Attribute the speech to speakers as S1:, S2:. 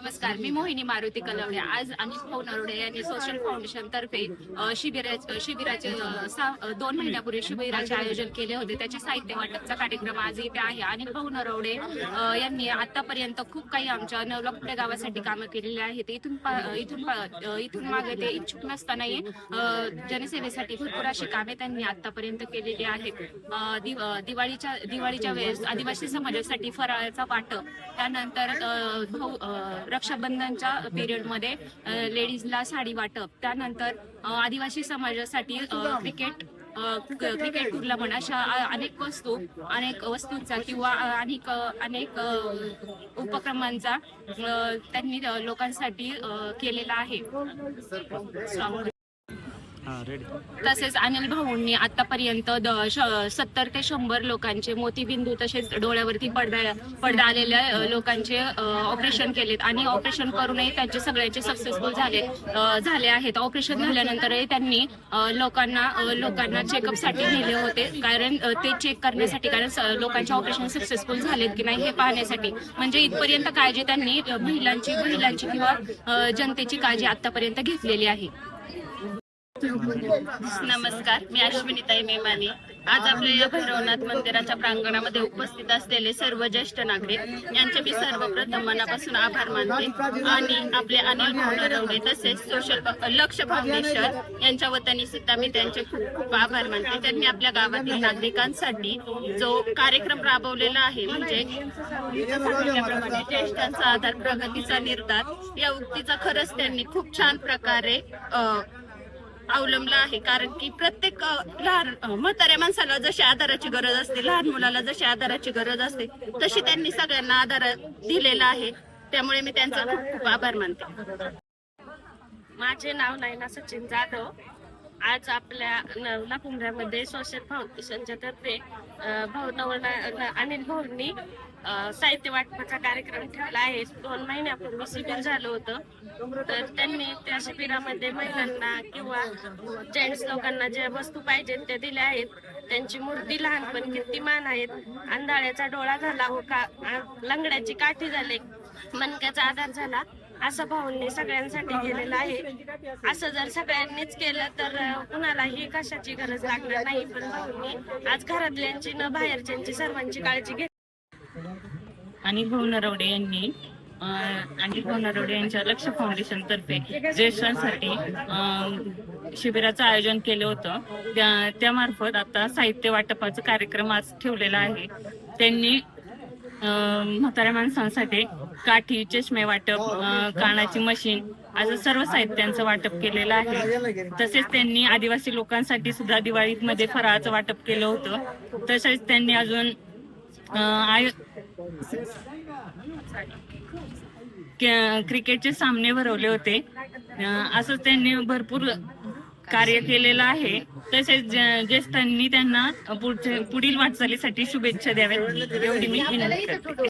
S1: नमस्कार, मी मोहिनी मारुती कलवडे। आज अनिल भाऊ नरोडे यांनी सोशल फाउंडेशन तर्फे शिबिराचे 2 महिन्यापूर्वी शिबिराचे आयोजन केले होते। त्याचे साहित्य वाटपचा कार्यक्रम आज इथे आहे। अनिल भाऊ नरोडे यांनी आतापर्यंत खूप काही आमच्या नवलखुटे गावासाठी कामं केलेली आहेत। इथून मागे ते इच्छुक नसतानाही जनसेवेसाठी भरपूर अशी कामे त्यांनी आतापर्यंत केलेली आहेत। दिवाळीच्या वेळेस आदिवासी समाजासाठी फराळाचा वाटप, त्यानंतर रक्षाबंधनच्या पिरियड मध्ये लेडीजला साडी वाटप, त्यानंतर आदिवासी समाजासाठी क्रिकेट टूरला म्हणा अशा अनेक वस्तूंचा किंवा अनेक उपक्रमांचा त्यांनी लोकांसाठी केलेला आहे। तसेच अनिल भाऊंनी आतापर्यंत 70 ते 100 लोकांचे मोतीबिंदू तसेच डोळ्यावरती पडदा आलेल्या लोकांचे ऑपरेशन केलेत आणि ऑपरेशन करूनही त्यांचे सगळ्यांचे सक्सेसफुल झाले आहेत। ऑपरेशन झाल्यानंतरही त्यांनी लोकांना चेकअपसाठी नेले होते, कारण ते चेक करण्यासाठी, कारण लोकांचे ऑपरेशन सक्सेसफुल झालेत की नाही हे पाहण्यासाठी। म्हणजे इथपर्यंत काळजी त्यांनी महिलांची किंवा जनतेची काळजी आतापर्यंत घेतलेली आहे।
S2: नमस्कार, मी अश्विनीताई मेमाने। आज आपल्या या भैरवनाथ मंदिराच्या प्रांगणामध्ये उपस्थित असलेले सर्व ज्येष्ठ नागरिक यांचे मी सर्वप्रथम मनापासून आभार मानते आणि आपले अनिल भाऊ नरोडे तसेच सोशल लक्ष फाउंडेशन यांच्या वतीने सुद्धा मी त्यांचे खूप आभार मानते। त्यांनी आपल्या गावातील नागरिकांसाठी जो कार्यक्रम राबवलेला आहे, म्हणजे ज्येष्ठांचा आधार प्रगतीचा निर्धार या उक्तीचा खरंच त्यांनी खूप छान प्रकारे अवलंबला आहे। कारण की प्रत्येक लहान म्हाताऱ्या माणसाला जशी आधाराची गरज असते, लहान मुलाला जशी आधाराची गरज असते, तशी त्यांनी सगळ्यांना आधार दिलेला आहे। त्यामुळे मी त्यांचा खूप आभार मानते।
S3: माझे नाव नयना सचिन जाधव। आज आपल्या नवलापुंड्यामध्ये सोशल फाउंडेशनच्या तर्फे अनिल भाऊंनी साहित्य वाटपाचा कार्यक्रम ठेवला आहे। 2 महिन्यापूर्वी शिबिर झालं होतं, तर त्यांनी त्या शिबिरामध्ये महिलांना किंवा जेंट्स लोकांना ज्या वस्तू पाहिजेत त्या दिल्या आहेत। त्यांची मूर्ती लहानपण कीर्तिमान आहेत, आंधळ्याचा डोळा झाला व लंगड्याची काठी झाली, मणक्याचा आधार झाला, असं भाऊंनी सगळ्यांसाठी केलेलं आहे। असं जर सगळ्यांनीच केलं तर कुणालाही कशाची गरज लागणार नाही, पण भाऊंनी आज घरातल्यांची न बाहेरच्यांची सर्वांची काळजी घेतली।
S4: अनिल भाऊ नरोडे यांच्या लक्ष फाउंडेशन तर्फे ज्येष्ठांसाठी शिबिराचं आयोजन केलं होतं। त्यामार्फत आता साहित्य वाटपाचा कार्यक्रम आज ठेवलेला आहे। त्यांनी म्हाताऱ्या माणसांसाठी काठी, चष्मे वाटप, कानाची मशीन असं सर्व साहित्यांचं वाटप केलेलं आहे। तसेच त्यांनी आदिवासी लोकांसाठी सुद्धा दिवाळीमध्ये फराळाचं वाटप केलं होतं। तसेच त्यांनी अजून क्रिकेटचे सामने भरवले होते। असं त्यांनी भरपूर कार्य केलेलं आहे। तसेच ज्येष्ठांनी त्यांना पुढील वाटचालीसाठी शुभेच्छा द्याव्यात एवढी मी विनंती करते।